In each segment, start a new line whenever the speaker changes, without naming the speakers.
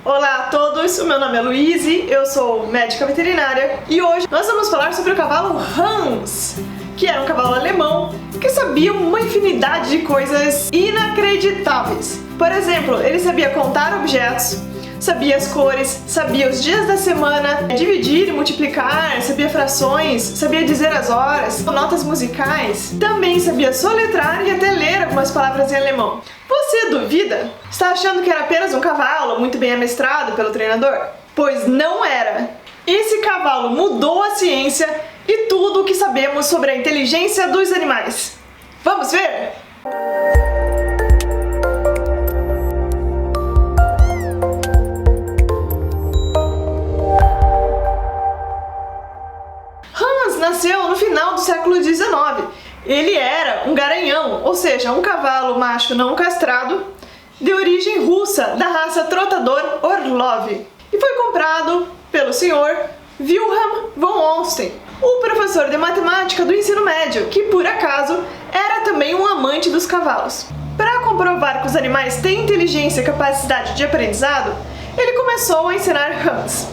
Olá a todos, o meu nome é Luíse, eu sou médica veterinária e hoje nós vamos falar sobre o cavalo Hans, que era um cavalo alemão que sabia uma infinidade de coisas inacreditáveis. Por exemplo, ele sabia contar objetos, sabia as cores, sabia os dias da semana, dividir e multiplicar, sabia frações, sabia dizer as horas, notas musicais, também sabia soletrar e até ler algumas palavras em alemão. Você duvida? Está achando que era apenas um cavalo muito bem amestrado pelo treinador? Pois não era! Esse cavalo mudou a ciência e tudo o que sabemos sobre a inteligência dos animais. Vamos ver? Hans nasceu no final do século XIX. Ele era um garanhão, ou seja, um cavalo macho não castrado, de origem russa, da raça Trotador Orlov, e foi comprado pelo Sr. Wilhelm von Onsten, o professor de matemática do ensino médio, que por acaso era também um amante dos cavalos. Para comprovar que os animais têm inteligência e capacidade de aprendizado, ele começou a ensinar Hans.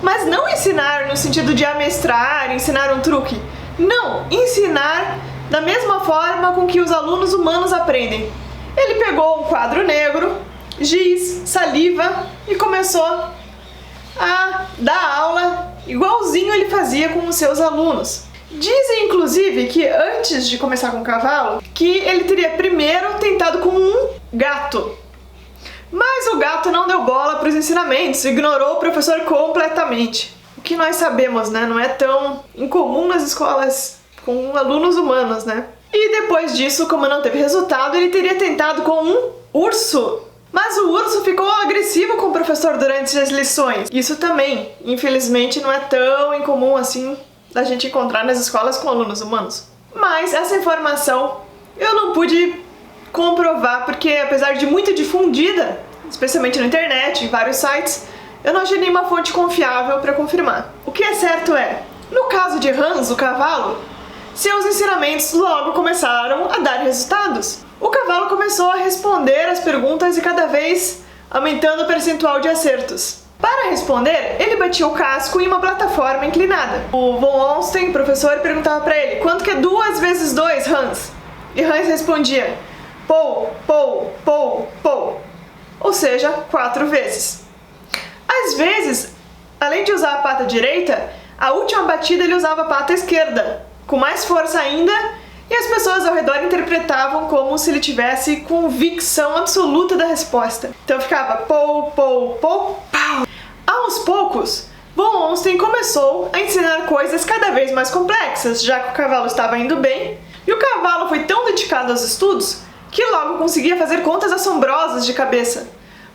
Mas não ensinar no sentido de amestrar, ensinar um truque. Não, ensinar da mesma forma com que os alunos humanos aprendem. Ele pegou um quadro negro, giz, saliva e começou a dar aula igualzinho ele fazia com os seus alunos. Dizem inclusive que antes de começar com o cavalo, que ele teria primeiro tentado com um gato. Mas o gato não deu bola para os ensinamentos, ignorou o professor completamente. O que nós sabemos, né? Não é tão incomum nas escolas com alunos humanos, né? E depois disso, como não teve resultado, ele teria tentado com um urso. Mas o urso ficou agressivo com o professor durante as lições. Isso também, infelizmente, não é tão incomum assim da gente encontrar nas escolas com alunos humanos. Mas essa informação eu não pude comprovar, porque apesar de muito difundida, especialmente na internet, em vários sites, eu não achei nenhuma fonte confiável para confirmar. O que é certo é, no caso de Hans, o cavalo, seus ensinamentos logo começaram a dar resultados. O cavalo começou a responder as perguntas e cada vez aumentando o percentual de acertos. Para responder, ele batia o casco em uma plataforma inclinada. O von Onsten, professor, perguntava para ele: quanto que é 2 vezes 2, Hans? E Hans respondia: pou, pou, pou, pou. Ou seja, 4 vezes. Às vezes, além de usar a pata direita, a última batida ele usava a pata esquerda, com mais força ainda, e as pessoas ao redor interpretavam como se ele tivesse convicção absoluta da resposta. Então ficava pou, pou, pou, pau. Aos poucos, von Onsten começou a ensinar coisas cada vez mais complexas, já que o cavalo estava indo bem, e o cavalo foi tão dedicado aos estudos que logo conseguia fazer contas assombrosas de cabeça.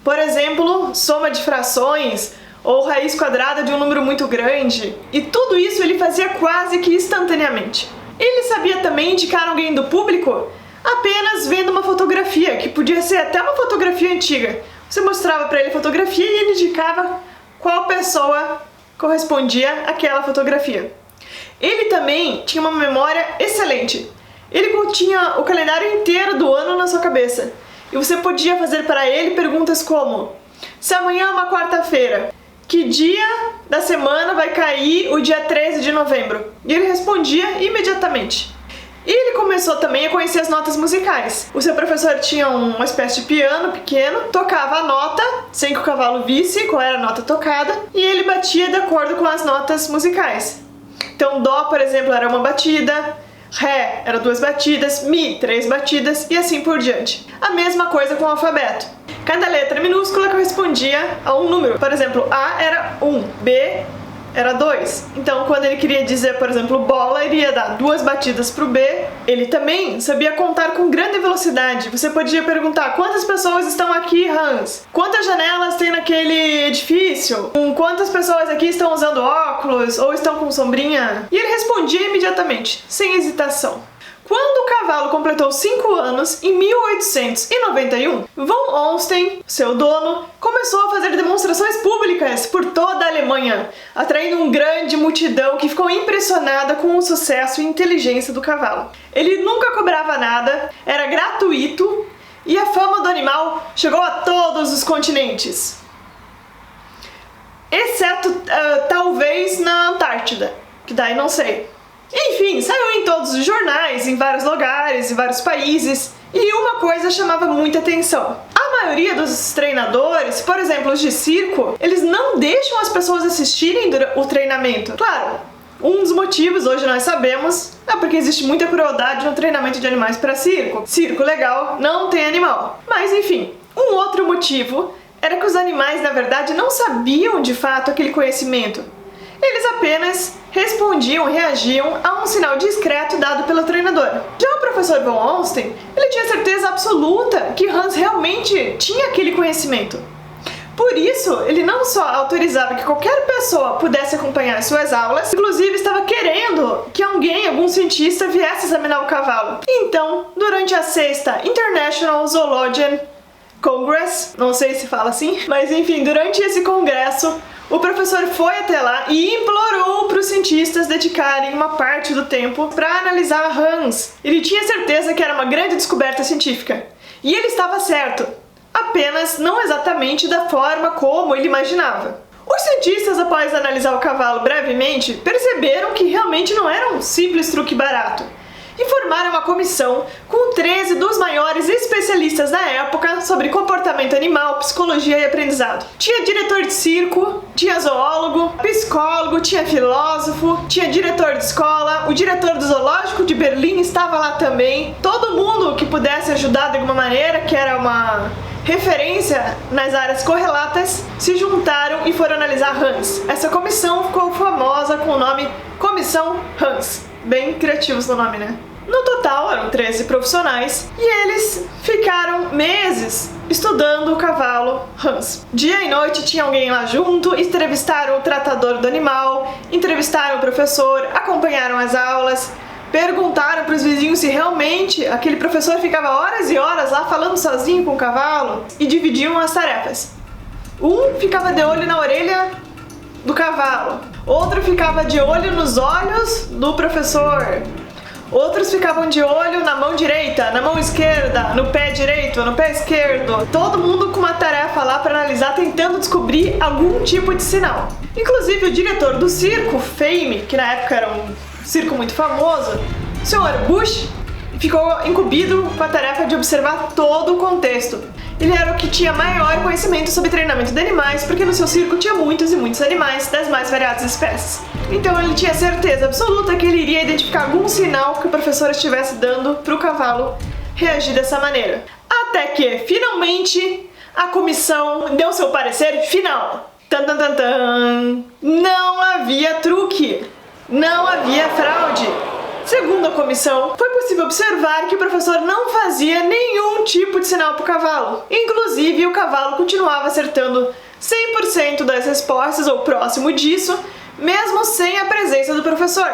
Por exemplo, soma de frações, ou raiz quadrada de um número muito grande, e tudo isso ele fazia quase que instantaneamente. Ele sabia também indicar alguém do público apenas vendo uma fotografia, que podia ser até uma fotografia antiga. Você mostrava para ele a fotografia e ele indicava qual pessoa correspondia àquela fotografia. Ele também tinha uma memória excelente. Ele tinha o calendário inteiro do ano na sua cabeça. E você podia fazer para ele perguntas como: se amanhã é uma quarta-feira, que dia da semana vai cair o dia 13 de novembro? E ele respondia imediatamente. E ele começou também a conhecer as notas musicais. O seu professor tinha uma espécie de piano pequeno, tocava a nota, sem que o cavalo visse qual era a nota tocada, e ele batia de acordo com as notas musicais. Então, Dó, por exemplo, era uma batida, Ré era 2 batidas, Mi 3 batidas e assim por diante. A mesma coisa com o alfabeto. Cada letra minúscula correspondia a um número. Por exemplo, A era 1, B era 2. Então, quando ele queria dizer, por exemplo, bola, ele ia dar 2 batidas para o B. Ele também sabia contar com grande velocidade. Você podia perguntar: quantas pessoas estão aqui, Hans? Quantas janelas tem naquele edifício? Quantas pessoas aqui estão usando óculos ou estão com sombrinha? E ele respondia imediatamente, sem hesitação. Quando o cavalo completou 5 anos, em 1891, von Onsten, seu dono, começou a fazer demonstrações públicas por toda a Alemanha, atraindo uma grande multidão que ficou impressionada com o sucesso e inteligência do cavalo. Ele nunca cobrava nada, era gratuito e a fama do animal chegou a todos os continentes. talvez na Antártida, que daí não sei. Enfim, saiu em todos os jornais, em vários lugares, em vários países, e uma coisa chamava muita atenção. A maioria dos treinadores, por exemplo, os de circo, eles não deixam as pessoas assistirem o treinamento. Claro, um dos motivos, hoje nós sabemos, é porque existe muita crueldade no treinamento de animais para circo. Circo legal, não tem animal. Mas enfim, um outro motivo era que os animais, na verdade, não sabiam de fato aquele conhecimento. Eles apenas respondiam, reagiam a um sinal discreto dado pelo treinador. Já o professor von Holstein, ele tinha certeza absoluta que Hans realmente tinha aquele conhecimento. Por isso, ele não só autorizava que qualquer pessoa pudesse acompanhar suas aulas, inclusive estava querendo que algum cientista, viesse examinar o cavalo. Então, durante a 6ª International Zoologian Congress, não sei se fala assim, mas enfim, durante esse congresso, o professor foi até lá e implorou para os cientistas dedicarem uma parte do tempo para analisar Hans. Ele tinha certeza que era uma grande descoberta científica. E ele estava certo, apenas não exatamente da forma como ele imaginava. Os cientistas, após analisar o cavalo brevemente, perceberam que realmente não era um simples truque barato. E formaram uma comissão com 13 dos maiores especialistas da época sobre comportamento animal, psicologia e aprendizado. Tinha diretor de circo, tinha zoólogo, psicólogo, tinha filósofo, tinha diretor de escola, o diretor do zoológico de Berlim estava lá também. Todo mundo que pudesse ajudar de alguma maneira, que era uma referência nas áreas correlatas, se juntaram e foram analisar Hans. Essa comissão ficou famosa com o nome Comissão Hans. Bem criativos no nome, né? No total, eram 13 profissionais e eles ficaram meses estudando o cavalo Hans. Dia e noite tinha alguém lá junto, entrevistaram o tratador do animal, entrevistaram o professor, acompanharam as aulas, perguntaram para os vizinhos se realmente aquele professor ficava horas e horas lá falando sozinho com o cavalo, e dividiam as tarefas. Um ficava de olho na orelha do cavalo, outro ficava de olho nos olhos do professor, outros ficavam de olho na mão direita, na mão esquerda, no pé direito, no pé esquerdo. Todo mundo com uma tarefa lá para analisar, tentando descobrir algum tipo de sinal. Inclusive o diretor do circo, Fame, que na época era um circo muito famoso, o Sr. Bush, ficou incumbido com a tarefa de observar todo o contexto. Ele era o que tinha maior conhecimento sobre treinamento de animais, porque no seu circo tinha muitos e muitos animais das mais variadas espécies. Então ele tinha certeza absoluta que ele iria identificar algum sinal que o professor estivesse dando para o cavalo reagir dessa maneira. Até que, finalmente, a comissão deu seu parecer final. Tan, tan, tan, tan. Não havia truque, não havia fraude. Segundo a comissão, foi possível observar que o professor não fazia nenhum tipo de sinal para o cavalo. Inclusive, o cavalo continuava acertando 100% das respostas ou próximo disso, mesmo sem a presença do professor.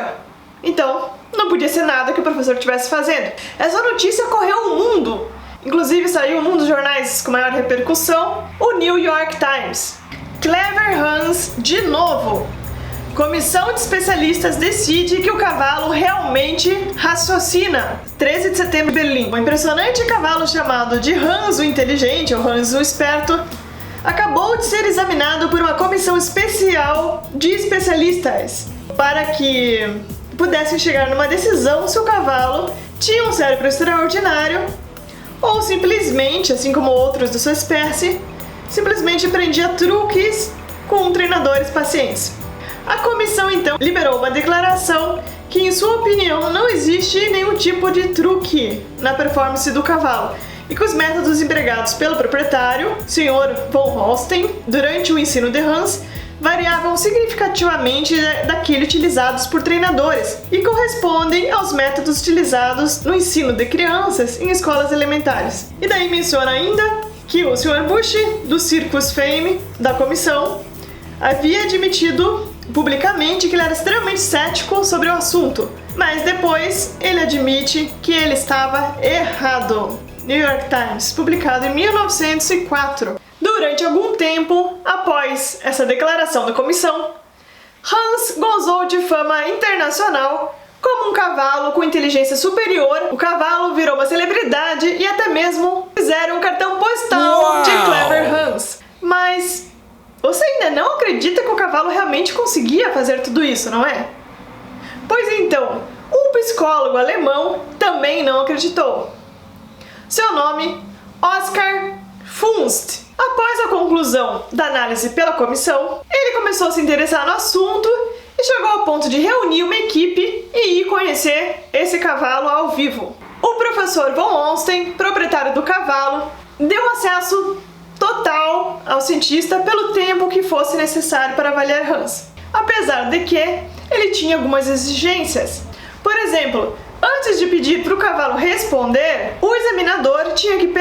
Então, não podia ser nada que o professor estivesse fazendo. Essa notícia correu o mundo. Inclusive, saiu num dos jornais com maior repercussão, o New York Times. Clever Hans de novo. Comissão de especialistas decide que o cavalo realmente raciocina. 13 de setembro, Berlim. Um impressionante cavalo chamado de Hans o Inteligente, ou Hans o Esperto, acabou de ser examinado por uma comissão especial de especialistas para que pudessem chegar numa decisão se o cavalo tinha um cérebro extraordinário ou simplesmente, assim como outros da sua espécie, simplesmente aprendia truques com treinadores pacientes. A comissão então liberou uma declaração que, em sua opinião, não existe nenhum tipo de truque na performance do cavalo e que os métodos empregados pelo proprietário, Sr. von Holstein, durante o ensino de Hans, variavam significativamente daqueles utilizados por treinadores e correspondem aos métodos utilizados no ensino de crianças em escolas elementares. E daí menciona ainda que o Sr. Bush, do Circus Fame, da comissão, havia admitido publicamente que ele era extremamente cético sobre o assunto, mas depois ele admite que ele estava errado. New York Times, publicado em 1904. Durante algum tempo após essa declaração da comissão, Hans gozou de fama internacional como um cavalo com inteligência superior. O cavalo virou uma celebridade e até mesmo fizeram um cartão postal de Clever Hans. Mas você ainda ainda não acredita que o cavalo realmente conseguia fazer tudo isso, não é? Pois então, um psicólogo alemão também não acreditou. Seu nome, Oskar Funst. Após a conclusão da análise pela comissão, ele começou a se interessar no assunto e chegou ao ponto de reunir uma equipe e ir conhecer esse cavalo ao vivo. O professor von Onsten, proprietário do cavalo, deu acesso total ao cientista pelo tempo que fosse necessário para avaliar Hans. Apesar de que ele tinha algumas exigências. Por exemplo, antes de pedir para o cavalo responder, o examinador tinha que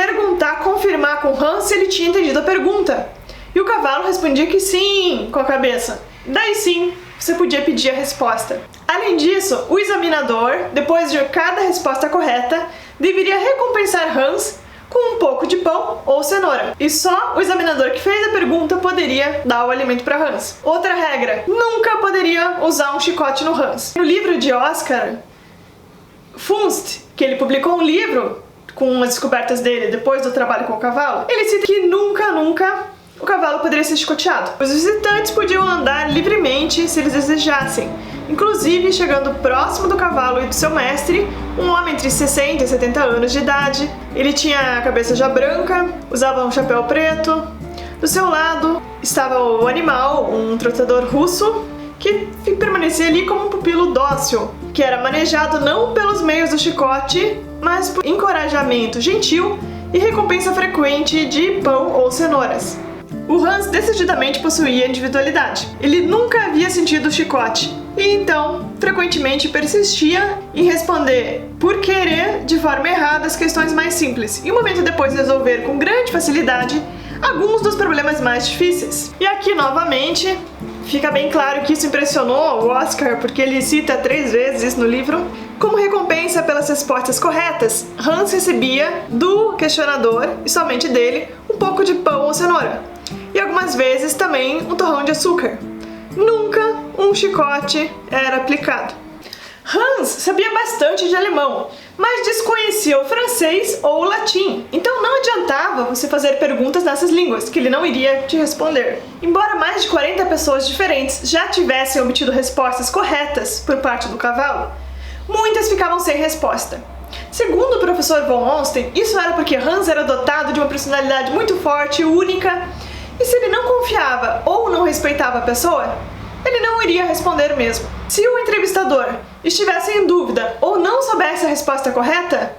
confirmar com Hans se ele tinha entendido a pergunta. E o cavalo respondia que sim, com a cabeça. Daí sim, você podia pedir a resposta. Além disso, o examinador, depois de cada resposta correta, deveria recompensar Hans com um pouco de pão ou cenoura. E só o examinador que fez a pergunta poderia dar o alimento para Hans. Outra regra, nunca poderia usar um chicote no Hans. No livro de Oskar Funst, que ele publicou um livro com as descobertas dele depois do trabalho com o cavalo, ele cita que nunca o cavalo poderia ser chicoteado. Os visitantes podiam andar livremente se eles desejassem, inclusive chegando próximo do cavalo e do seu mestre, um homem entre 60 e 70 anos de idade. Ele tinha a cabeça já branca, usava um chapéu preto. Do seu lado estava o animal, um trotador russo, que permanecia ali como um pupilo dócil, que era manejado não pelos meios do chicote, mas por encorajamento gentil e recompensa frequente de pão ou cenouras. O Hans decididamente possuía individualidade. Ele nunca havia sentido o chicote e então frequentemente persistia em responder por querer de forma errada as questões mais simples e um momento depois resolver com grande facilidade alguns dos problemas mais difíceis. E aqui novamente fica bem claro que isso impressionou o Oskar, porque ele cita 3 vezes isso no livro. Como recompensa pelas respostas corretas, Hans recebia do questionador, e somente dele, um pouco de pão ou cenoura. E algumas vezes também um torrão de açúcar. Nunca um chicote era aplicado. Hans sabia bastante de alemão, mas desconhecia o francês ou o latim, então não adiantava você fazer perguntas nessas línguas, que ele não iria te responder. Embora mais de 40 pessoas diferentes já tivessem obtido respostas corretas por parte do cavalo, muitas ficavam sem resposta. Segundo o professor von Onsten, isso era porque Hans era dotado de uma personalidade muito forte e única, e se ele não confiava ou não respeitava a pessoa, ele não iria responder mesmo. Se o entrevistador estivesse em dúvida ou não soubesse a resposta correta,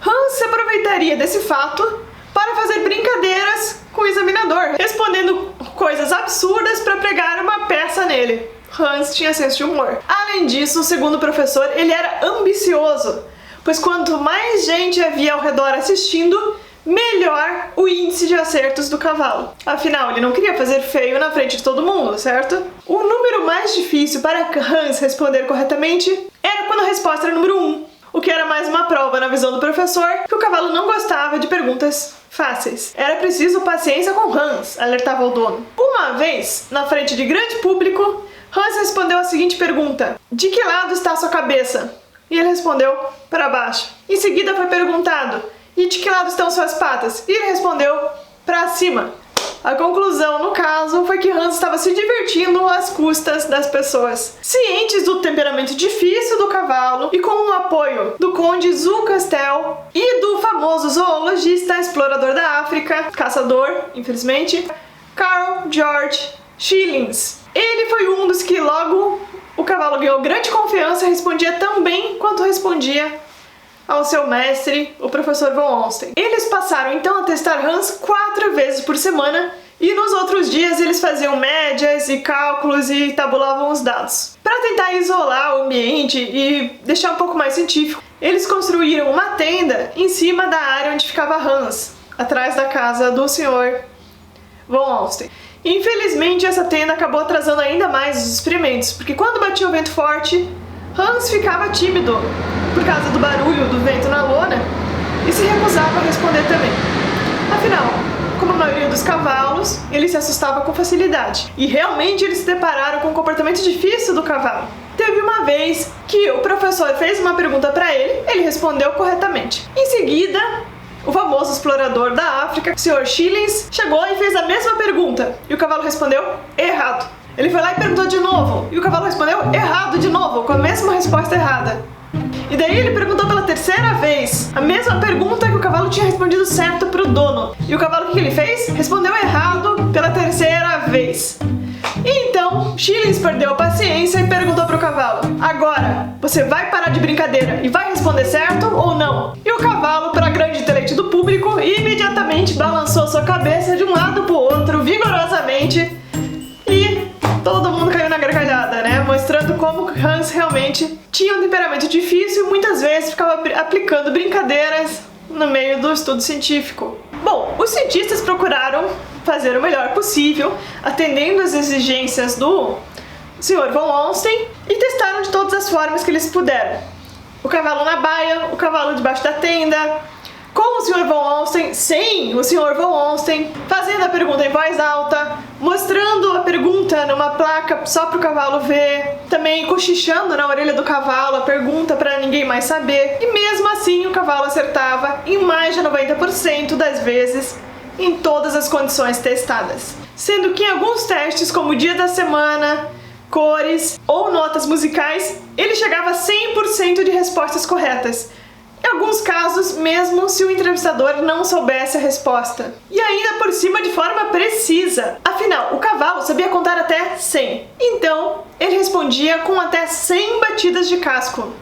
Hans se aproveitaria desse fato para fazer brincadeiras com o examinador, respondendo coisas absurdas para pregar uma peça nele. Hans tinha senso de humor. Além disso, segundo o professor, ele era ambicioso, pois quanto mais gente havia ao redor assistindo, melhor o índice de acertos do cavalo. Afinal, ele não queria fazer feio na frente de todo mundo, certo? O número mais difícil para Hans responder corretamente era quando a resposta era número 1, o que era mais uma prova na visão do professor que o cavalo não gostava de perguntas fáceis. Era preciso paciência com Hans, alertava o dono. Uma vez, na frente de grande público, Hans respondeu a seguinte pergunta: de que lado está a sua cabeça? E ele respondeu: para baixo. Em seguida foi perguntado: e de que lado estão suas patas? E ele respondeu: para cima. A conclusão, no caso, foi que Hans estava se divertindo às custas das pessoas. Cientes do temperamento difícil do cavalo e com o apoio do conde Zu Castel e do famoso zoologista explorador da África, caçador, infelizmente, Carl George Schillings. Ele foi um dos que logo o cavalo ganhou grande confiança e respondia tão bem quanto respondia ao seu mestre, o professor von Onsten. Eles passaram então a testar Hans 4 vezes por semana e nos outros dias eles faziam médias e cálculos e tabulavam os dados. Para tentar isolar o ambiente e deixar um pouco mais científico, eles construíram uma tenda em cima da área onde ficava Hans, atrás da casa do Sr. von Onsten. Infelizmente, essa tenda acabou atrasando ainda mais os experimentos, porque quando batia o vento forte, Hans ficava tímido por causa do barulho do vento na lona e se recusava a responder também. Afinal, como a maioria dos cavalos, ele se assustava com facilidade. E realmente eles se depararam com um comportamento difícil do cavalo. Teve uma vez que o professor fez uma pergunta para ele, ele respondeu corretamente. Em seguida, O famoso explorador da África, o Sr. Schillings, chegou e fez a mesma pergunta. E o cavalo respondeu errado. Ele foi lá e perguntou de novo. E o cavalo respondeu errado de novo, com a mesma resposta errada. E daí ele perguntou pela terceira vez a mesma pergunta que o cavalo tinha respondido certo pro dono. E o cavalo, o que ele fez? Respondeu errado pela terceira vez. E então, Schillings perdeu a paciência e perguntou pro cavalo: agora, você vai parar de brincadeira e vai responder certo ou não? E o cavalo, para grande deleite do público, imediatamente balançou sua cabeça de um lado pro outro vigorosamente e todo mundo caiu na gargalhada, né? Mostrando como Hans realmente tinha um temperamento difícil e muitas vezes ficava aplicando brincadeiras no meio do estudo científico. Bom, os cientistas procuraram fazer o melhor possível, atendendo às exigências do Sr. von Ornstein, e testaram de todas as formas que eles puderam. O cavalo na baia, o cavalo debaixo da tenda, com o Sr. von Ornstein, sem o Sr. von Ornstein, fazendo a pergunta em voz alta, mostrando a pergunta numa placa só para o cavalo ver, também cochichando na orelha do cavalo a pergunta para ninguém mais saber, e mesmo assim o cavalo acertava em mais de 90% das vezes em todas as condições testadas. Sendo que em alguns testes, como dia da semana, cores ou notas musicais, ele chegava a 100% de respostas corretas. Em alguns casos, mesmo se o entrevistador não soubesse a resposta. E ainda por cima de forma precisa. Afinal, o cavalo sabia contar até 100. Então, ele respondia com até 100 batidas de casco.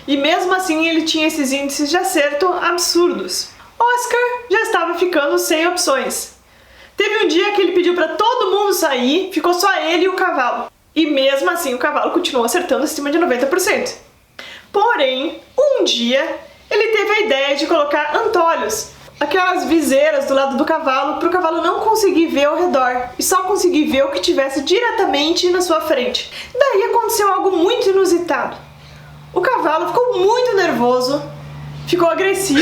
E mesmo assim, ele tinha esses índices de acerto absurdos. Oscar já estava ficando sem opções. Teve um dia que ele pediu para todo mundo sair, ficou só ele e o cavalo. E mesmo assim, o cavalo continuou acertando acima de 90%. Porém, um dia, ele teve a ideia de colocar antolhos, aquelas viseiras do lado do cavalo, para o cavalo não conseguir ver ao redor e só conseguir ver o que tivesse diretamente na sua frente. Daí aconteceu algo muito inusitado. O cavalo ficou muito nervoso, ficou agressivo,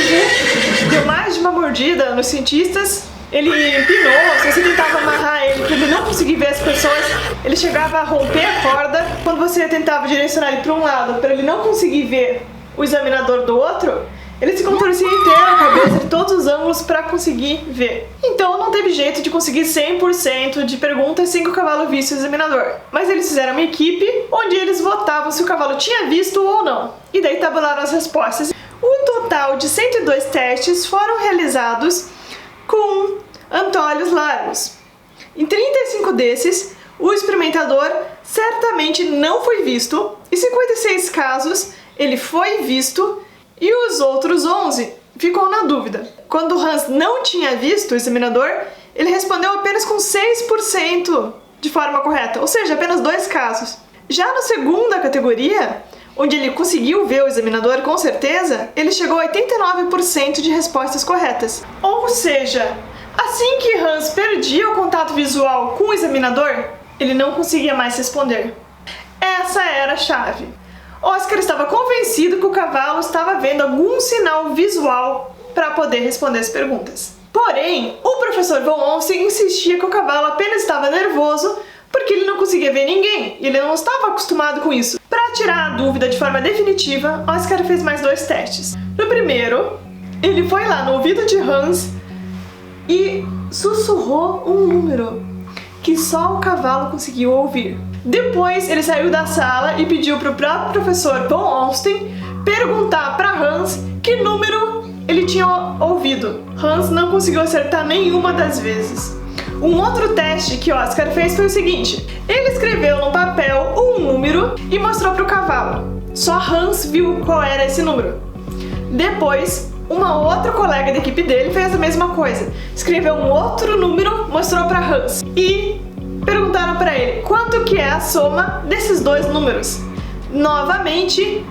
deu mais de uma mordida nos cientistas. Ele empinou, se você tentava amarrar ele para ele não conseguir ver as pessoas, ele chegava a romper a corda. Quando você tentava direcionar ele para um lado, para ele não conseguir ver o examinador do outro, ele se contorcia inteiro a cabeça de todos os ângulos para conseguir ver. Então não teve jeito de conseguir 100% de perguntas sem que o cavalo visse o examinador. Mas eles fizeram uma equipe onde eles votavam se o cavalo tinha visto ou não. E daí tabularam as respostas. Um total de 102 testes foram realizados com antolhos largos. Em 35 desses, o experimentador certamente não foi visto, e 56 casos ele foi visto, e os outros 11 ficou na dúvida. Quando Hans não tinha visto o examinador, ele respondeu apenas com 6% de forma correta, ou seja, apenas 2 casos. Já na segunda categoria, onde ele conseguiu ver o examinador com certeza, ele chegou a 89% de respostas corretas. Ou seja, assim que Hans perdia o contato visual com o examinador, ele não conseguia mais responder. Essa era a chave. Oscar estava convencido que o cavalo estava vendo algum sinal visual para poder responder as perguntas. Porém, o professor von Ornstein insistia que o cavalo apenas estava nervoso porque ele não conseguia ver ninguém, e ele não estava acostumado com isso. Para tirar a dúvida de forma definitiva, Oscar fez mais 2 testes. No primeiro, ele foi lá no ouvido de Hans e sussurrou um número que só o cavalo conseguiu ouvir. Depois, ele saiu da sala e pediu para o próprio professor von Ornstein perguntar para Hans que número ele tinha ouvido. Hans não conseguiu acertar nenhuma das vezes. Um outro teste que Oscar fez foi o seguinte: ele escreveu no papel um número e mostrou para o cavalo. Só Hans viu qual era esse número. Depois, uma outra colega da equipe dele fez a mesma coisa. Escreveu um outro número, mostrou para Hans. E perguntaram para ele quanto que é a soma desses 2 números. Novamente,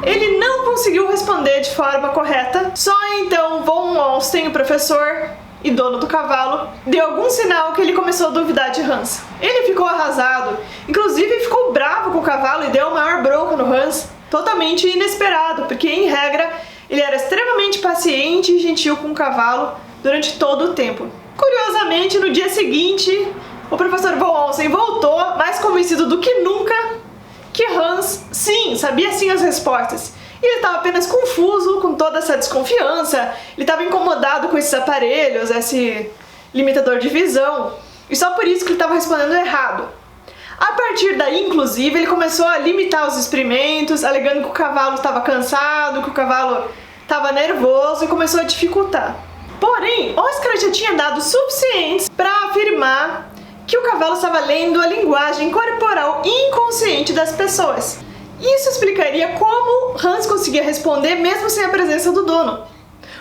ele não conseguiu responder de forma correta. Só então von Ornstein, o professor e dono do cavalo, deu algum sinal que ele começou a duvidar de Hans. Ele ficou arrasado, inclusive ficou bravo com o cavalo e deu a maior bronca no Hans, totalmente inesperado, porque em regra ele era extremamente paciente e gentil com o cavalo durante todo o tempo. Curiosamente, no dia seguinte, o professor von Ornstein voltou mais convencido do que nunca que Hans, sim, sabia sim as respostas. E ele estava apenas confuso com toda essa desconfiança, ele estava incomodado com esses aparelhos, esse limitador de visão, e só por isso que ele estava respondendo errado. A partir daí, inclusive, ele começou a limitar os experimentos, alegando que o cavalo estava cansado, que o cavalo estava nervoso e começou a dificultar. Porém, Oscar já tinha dados suficientes para afirmar que o cavalo estava lendo a linguagem corporal inconsciente das pessoas. Isso explicaria como Hans conseguia responder mesmo sem a presença do dono.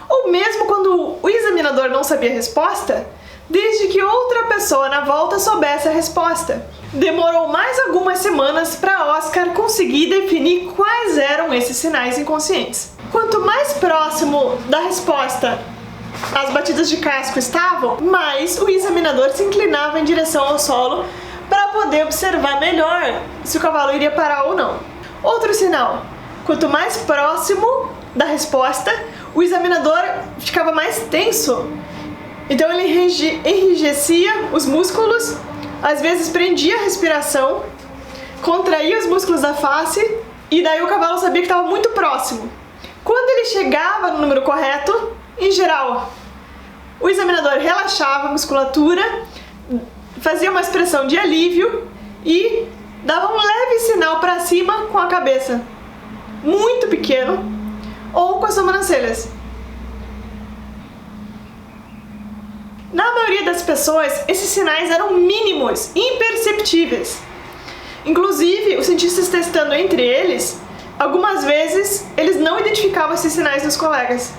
Ou mesmo quando o examinador não sabia a resposta, desde que outra pessoa na volta soubesse a resposta. Demorou mais algumas semanas para Oscar conseguir definir quais eram esses sinais inconscientes. Quanto mais próximo da resposta as batidas de casco estavam, mais o examinador se inclinava em direção ao solo para poder observar melhor se o cavalo iria parar ou não. Outro sinal: quanto mais próximo da resposta, o examinador ficava mais tenso. Então ele enrijecia os músculos, às vezes prendia a respiração, contraía os músculos da face, e daí o cavalo sabia que estava muito próximo. Quando ele chegava no número correto, em geral, o examinador relaxava a musculatura, fazia uma expressão de alívio e dava um leve sinal para cima com a cabeça, muito pequeno, ou com as sobrancelhas. Na maioria das pessoas, esses sinais eram mínimos, imperceptíveis. Inclusive, os cientistas testando entre eles, algumas vezes eles não identificavam esses sinais nos colegas.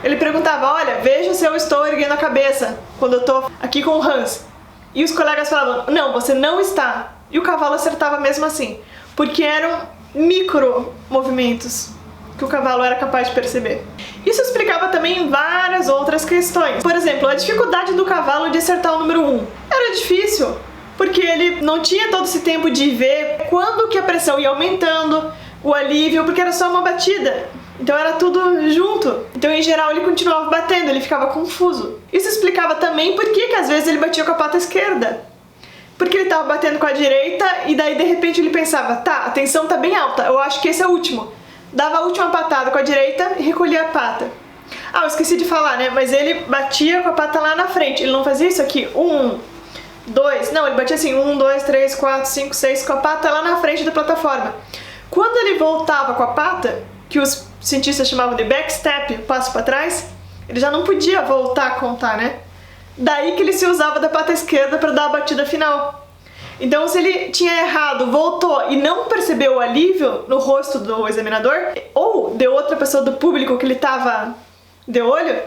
Ele perguntava: olha, veja se eu estou erguendo a cabeça quando eu estou aqui com o Hans. E os colegas falavam: não, você não está. E o cavalo acertava mesmo assim, porque eram micro movimentos que o cavalo era capaz de perceber. Isso explicava também várias outras questões. Por exemplo, a dificuldade do cavalo de acertar o número 1. Era difícil, porque ele não tinha todo esse tempo de ver quando que a pressão ia aumentando, o alívio, porque era só uma batida. Então era tudo junto. Então, em geral, ele continuava batendo, ele ficava confuso. Isso explicava também por que às vezes ele batia com a pata esquerda. Porque ele estava batendo com a direita e daí de repente ele pensava: tá, a tensão tá bem alta, eu acho que esse é o último. Dava a última patada com a direita e recolhia a pata. Ah, eu esqueci de falar, né? Mas ele batia com a pata lá na frente. Ele não fazia isso aqui, 1, 2. Não, ele batia assim, 1, 2, 3, 4, 5, 6, com a pata lá na frente da plataforma. Quando ele voltava com a pata, que os cientistas chamavam de backstep, passo para trás, ele já não podia voltar a contar, né? Daí que ele se usava da pata esquerda para dar a batida final. Então, se ele tinha errado, voltou e não percebeu o alívio no rosto do examinador, ou de outra pessoa do público que ele estava de olho,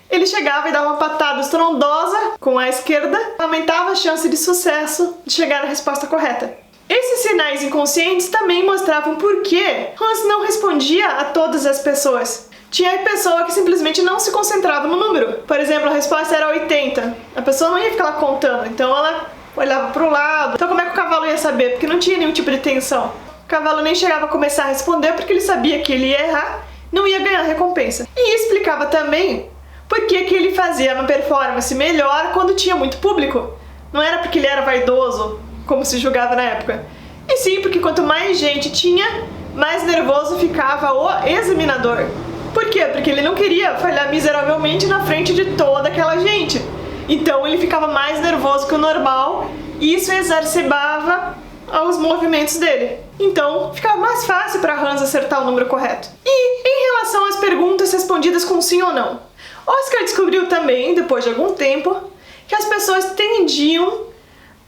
ele chegava e dava uma patada estrondosa com a esquerda, aumentava a chance de sucesso de chegar à resposta correta. Esses sinais inconscientes também mostravam por que Hans não respondia a todas as pessoas. Tinha pessoa que simplesmente não se concentrava no número. Por exemplo, a resposta era 80. A pessoa não ia ficar lá contando, então ela olhava para o lado. Então como é que o cavalo ia saber? Porque não tinha nenhum tipo de tensão. O cavalo nem chegava a começar a responder porque ele sabia que ele ia errar, não ia ganhar recompensa. E explicava também por que ele fazia uma performance melhor quando tinha muito público. Não era porque ele era vaidoso, como se julgava na época. E sim porque quanto mais gente tinha, mais nervoso ficava o examinador. Por quê? Porque ele não queria falhar miseravelmente na frente de toda aquela gente. Então ele ficava mais nervoso que o normal e isso exacerbava os movimentos dele. Então ficava mais fácil para Hans acertar o número correto. E em relação às perguntas respondidas com sim ou não, Oscar descobriu também, depois de algum tempo, que as pessoas tendiam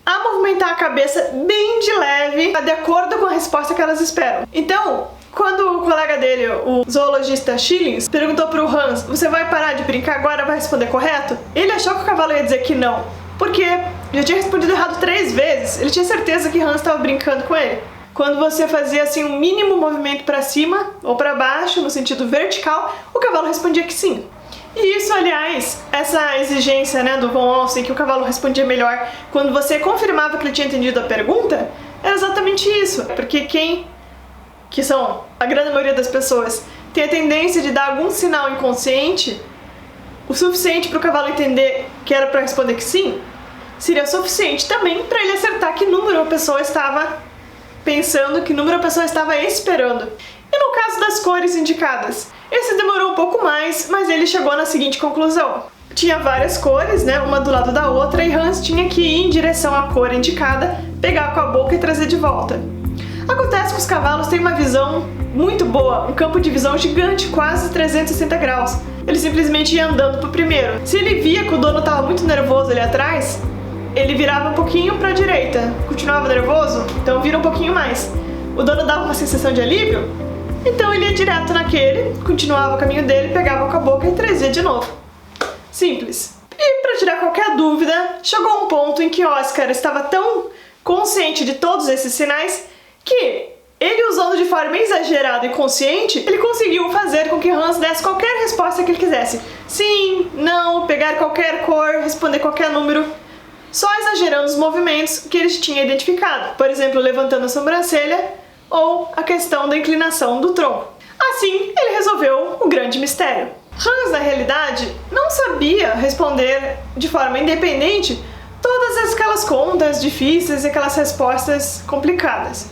a movimentar a cabeça bem de leve, de acordo com a resposta que elas esperam. Então, quando o colega dele, o zoologista Schillings, perguntou pro Hans: você vai parar de brincar agora, vai responder correto? Ele achou que o cavalo ia dizer que não, porque já tinha respondido errado 3 vezes. Ele tinha certeza que Hans estava brincando com ele. Quando você fazia assim um mínimo movimento para cima ou para baixo, no sentido vertical, o cavalo respondia que sim. E isso, aliás, essa exigência, né, do von Olsen, que o cavalo respondia melhor quando você confirmava que ele tinha entendido a pergunta, era exatamente isso. Porque que são a grande maioria das pessoas, tem a tendência de dar algum sinal inconsciente, o suficiente para o cavalo entender que era para responder que sim, seria suficiente também para ele acertar que número a pessoa estava pensando, que número a pessoa estava esperando. E no no caso das cores indicadas, esse demorou um pouco mais, mas ele chegou na seguinte conclusão. Tinha várias cores, né, uma do lado da outra, e Hans tinha que ir em direção à cor indicada, pegar com a boca e trazer de volta. Acontece que os cavalos têm uma visão muito boa, um campo de visão gigante, quase 360 graus. Ele simplesmente ia andando pro primeiro. Se ele via que o dono estava muito nervoso ali atrás, ele virava um pouquinho para a direita. Continuava nervoso? Então vira um pouquinho mais. O dono dava uma sensação de alívio? Então ele ia direto naquele, continuava o caminho dele, pegava com a boca e trazia de novo. Simples. E para tirar qualquer dúvida, chegou um ponto em que Oscar estava tão consciente de todos esses sinais que ele, usando de forma exagerada e consciente, ele conseguiu fazer com que Hans desse qualquer resposta que ele quisesse. Sim, não, pegar qualquer cor, responder qualquer número, só exagerando os movimentos que ele tinha identificado. Por exemplo, levantando a sobrancelha ou a questão da inclinação do tronco. Assim, ele resolveu o grande mistério. Hans, na realidade, não sabia responder de forma independente todas aquelas contas difíceis e aquelas respostas complicadas.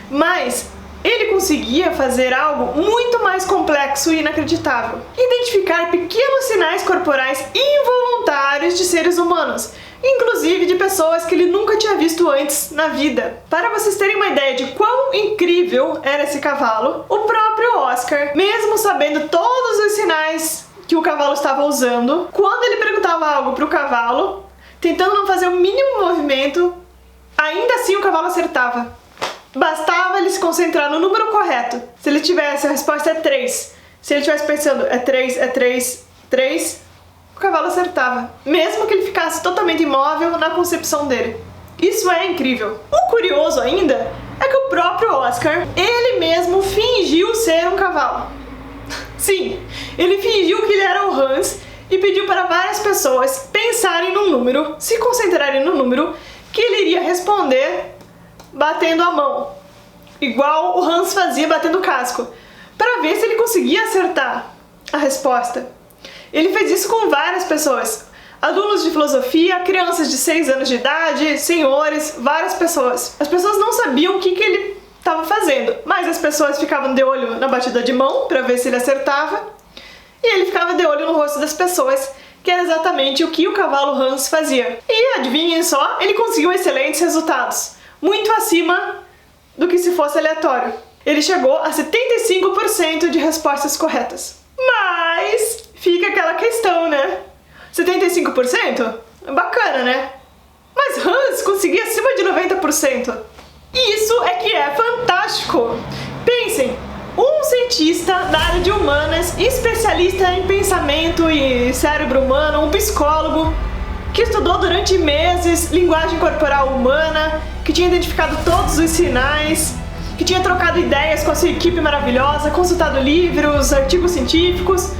Mas ele conseguia fazer algo muito mais complexo e inacreditável: identificar pequenos sinais corporais involuntários de seres humanos, inclusive de pessoas que ele nunca tinha visto antes na vida. Para vocês terem uma ideia de quão incrível era esse cavalo, o próprio Oscar, mesmo sabendo todos os sinais que o cavalo estava usando, quando ele perguntava algo para o cavalo, tentando não fazer o mínimo movimento, ainda assim o cavalo acertava. Bastava ele se concentrar no número correto. Se ele tivesse, a resposta é 3. Se ele estivesse pensando, é 3, é 3, 3, o cavalo acertava. Mesmo que ele ficasse totalmente imóvel na concepção dele. Isso é incrível. O curioso ainda é que o próprio Oscar, ele mesmo fingiu ser um cavalo. Sim, ele fingiu que ele era o Hans e pediu para várias pessoas pensarem num número, se concentrarem no número que ele iria responder batendo a mão, igual o Hans fazia batendo o casco, para ver se ele conseguia acertar a resposta. Ele fez isso com várias pessoas, alunos de filosofia, crianças de 6 anos de idade, senhores, várias pessoas. As pessoas não sabiam o que ele estava fazendo, mas as pessoas ficavam de olho na batida de mão para ver se ele acertava, e ele ficava de olho no rosto das pessoas, que era exatamente o que o cavalo Hans fazia. E adivinhem só, ele conseguiu excelentes resultados, muito acima do que se fosse aleatório. Ele chegou a 75% de respostas corretas. Mas fica aquela questão, né? 75%? Bacana, né? Mas Hans conseguia acima de 90%. Isso é que é fantástico! Pensem, um cientista da área de humanas, especialista em pensamento e cérebro humano, um psicólogo, que estudou durante meses linguagem corporal humana, que tinha identificado todos os sinais, que tinha trocado ideias com a sua equipe maravilhosa, consultado livros, artigos científicos,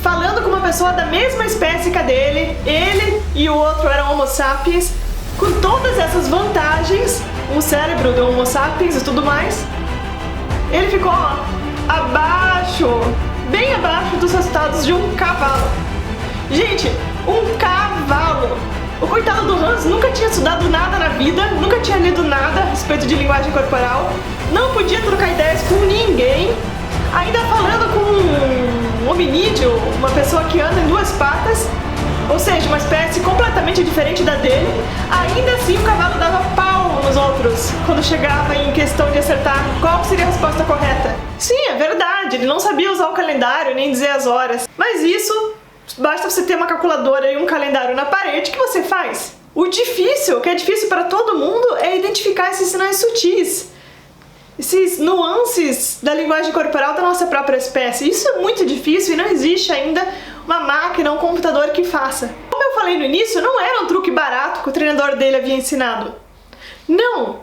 falando com uma pessoa da mesma espécie que a dele, ele e o outro eram Homo sapiens, com todas essas vantagens, o cérebro do Homo sapiens e tudo mais, ele ficou abaixo, bem abaixo dos resultados de um cavalo. Gente, um cavalo! O coitado do Hans nunca tinha estudado nada na vida, nunca tinha lido nada a respeito de linguagem corporal, não podia trocar ideias com ninguém, ainda falando com um hominídeo, uma pessoa que anda em 2 patas, ou seja, uma espécie completamente diferente da dele. Ainda assim o cavalo dava pau nos outros quando chegava em questão de acertar qual seria a resposta correta. Sim, é verdade, ele não sabia usar o calendário nem dizer as horas, mas isso basta você ter uma calculadora e um calendário na parede que você faz. O difícil, que é difícil para todo mundo, é identificar esses sinais sutis, esses nuances da linguagem corporal da nossa própria espécie. Isso é muito difícil e não existe ainda uma máquina, um computador que faça. Como eu falei no início, não era um truque barato que o treinador dele havia ensinado. Não!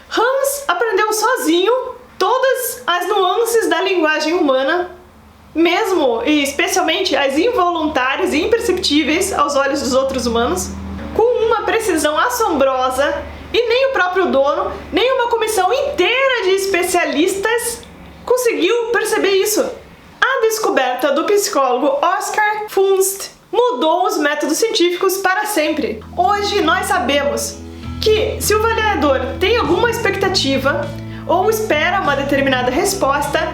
Hans aprendeu sozinho todas as nuances da linguagem humana, mesmo e especialmente as involuntárias e imperceptíveis aos olhos dos outros humanos, com uma precisão assombrosa, e nem o próprio dono, nem uma comissão inteira de especialistas conseguiu perceber isso. A descoberta do psicólogo Oscar Funst mudou os métodos científicos para sempre. Hoje nós sabemos que se o avaliador tem alguma expectativa ou espera uma determinada resposta,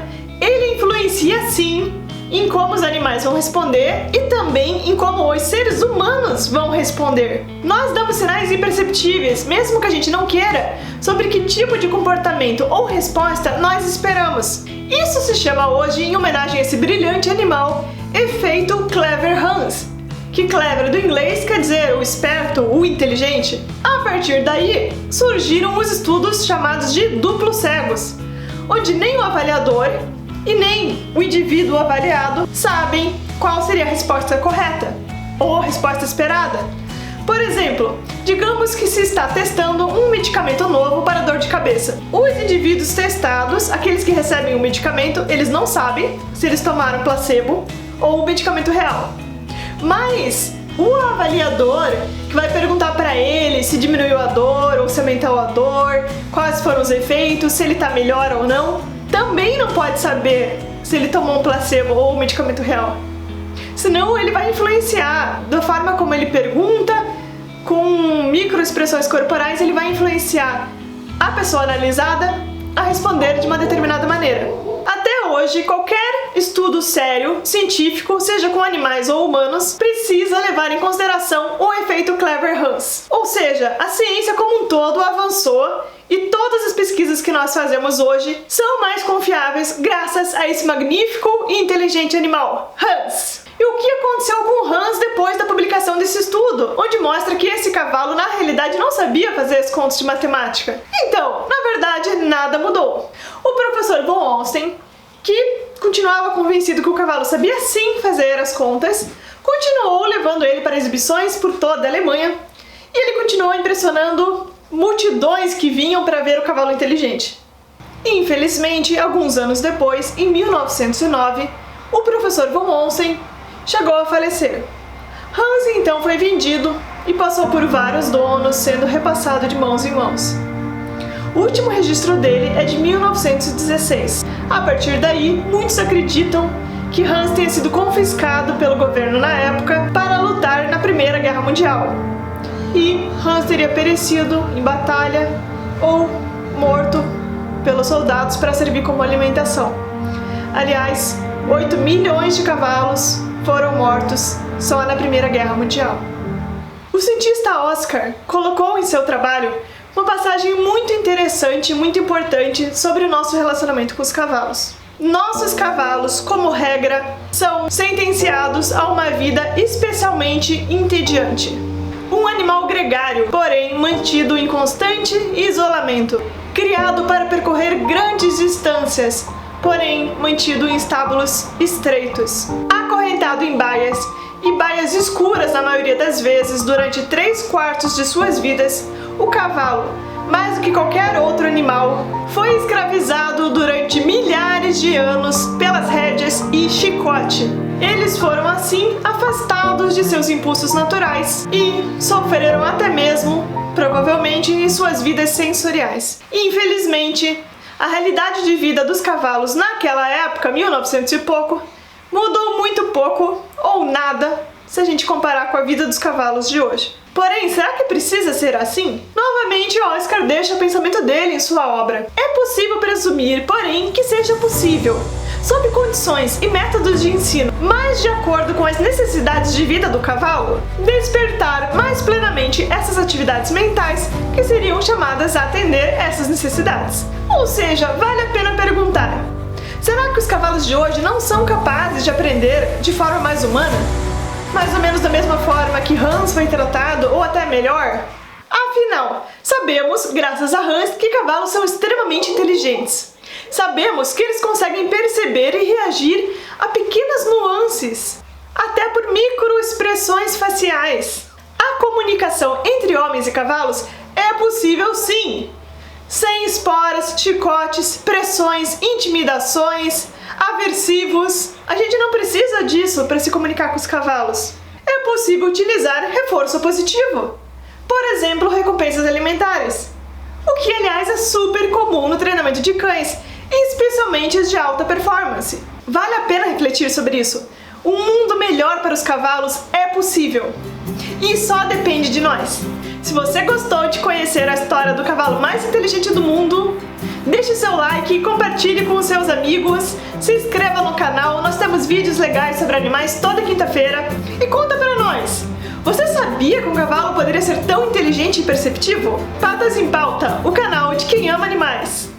influencia sim em como os animais vão responder e também em como os seres humanos vão responder. Nós damos sinais imperceptíveis, mesmo que a gente não queira, sobre que tipo de comportamento ou resposta nós esperamos. Isso se chama hoje, em homenagem a esse brilhante animal, efeito Clever Hans, que clever do inglês quer dizer o esperto, o inteligente. A partir daí, surgiram os estudos chamados de duplos cegos, onde nem o avaliador e nem o indivíduo avaliado sabem qual seria a resposta correta ou a resposta esperada. Por exemplo, digamos que se está testando um medicamento novo para dor de cabeça. Os indivíduos testados, aqueles que recebem o medicamento, eles não sabem se eles tomaram placebo ou o medicamento real. Mas o avaliador, que vai perguntar para ele se diminuiu a dor ou se aumentou a dor, quais foram os efeitos, se ele está melhor ou não, também não pode saber se ele tomou um placebo ou um medicamento real. Senão ele vai influenciar da forma como ele pergunta, com microexpressões corporais, ele vai influenciar a pessoa analisada a responder de uma determinada maneira. Até hoje, qualquer estudo sério, científico, seja com animais ou humanos, precisa levar em consideração o efeito Clever Hans. Ou seja, a ciência como um todo avançou e todas as pesquisas que nós fazemos hoje são mais confiáveis graças a esse magnífico e inteligente animal, Hans. E o que aconteceu com Hans depois da publicação desse estudo, onde mostra que esse cavalo na realidade não sabia fazer as contas de matemática? Então, na verdade, nada mudou. O professor von Onsten, que continuava convencido que o cavalo sabia sim fazer as contas, continuou levando ele para exibições por toda a Alemanha e ele continuou impressionando multidões que vinham para ver o cavalo inteligente. Infelizmente, alguns anos depois, em 1909, o professor von Onsten chegou a falecer. Hans então foi vendido e passou por vários donos, sendo repassado de mãos em mãos. O último registro dele é de 1916. A partir daí, muitos acreditam que Hans tenha sido confiscado pelo governo na época para lutar na Primeira Guerra Mundial. E Hans teria perecido em batalha ou morto pelos soldados para servir como alimentação. Aliás, 8 milhões de cavalos foram mortos só na Primeira Guerra Mundial. O cientista Oscar colocou em seu trabalho uma passagem muito interessante e muito importante sobre o nosso relacionamento com os cavalos. Nossos cavalos, como regra, são sentenciados a uma vida especialmente entediante. Um animal gregário, porém mantido em constante isolamento, criado para percorrer grandes distâncias, porém mantido em estábulos estreitos, acorrentado em baias e baias escuras na maioria das vezes durante 3/4 de suas vidas, o cavalo, mais do que qualquer outro animal, foi escravizado durante milhares de anos pelas rédeas e chicote. Eles foram assim afastados de seus impulsos naturais e sofreram até mesmo, provavelmente, em suas vidas sensoriais. Infelizmente, a realidade de vida dos cavalos naquela época, 1900 e pouco, mudou muito pouco ou nada se a gente comparar com a vida dos cavalos de hoje. Porém, será que precisa ser assim? Novamente, Oscar deixa o pensamento dele em sua obra. É possível presumir, porém, que seja possível, sob condições e métodos de ensino mais de acordo com as necessidades de vida do cavalo, despertar mais plenamente essas atividades mentais que seriam chamadas a atender essas necessidades. Ou seja, vale a pena perguntar: será que os cavalos de hoje não são capazes de aprender de forma mais humana? Mais ou menos da mesma forma que Hans foi tratado, ou até melhor? Afinal, sabemos, graças a Hans, que cavalos são extremamente inteligentes. Sabemos que eles conseguem perceber e reagir a pequenas nuances, até por microexpressões faciais. A comunicação entre homens e cavalos é possível sim, sem esporas, chicotes, pressões, intimidações, aversivos. A gente não precisa disso para se comunicar com os cavalos. É possível utilizar reforço positivo. Por exemplo, recompensas alimentares. O que, aliás, é super comum no treinamento de cães, especialmente os de alta performance. Vale a pena refletir sobre isso. Um mundo melhor para os cavalos é possível. E só depende de nós. Se você gostou de conhecer a história do cavalo mais inteligente do mundo, Deixe seu like e compartilhe com os seus amigos. Se inscreva no canal, nós temos vídeos legais sobre animais toda quinta-feira. E conta pra nós! Você sabia que um cavalo poderia ser tão inteligente e perceptivo? Patas em Pauta, o canal de quem ama animais.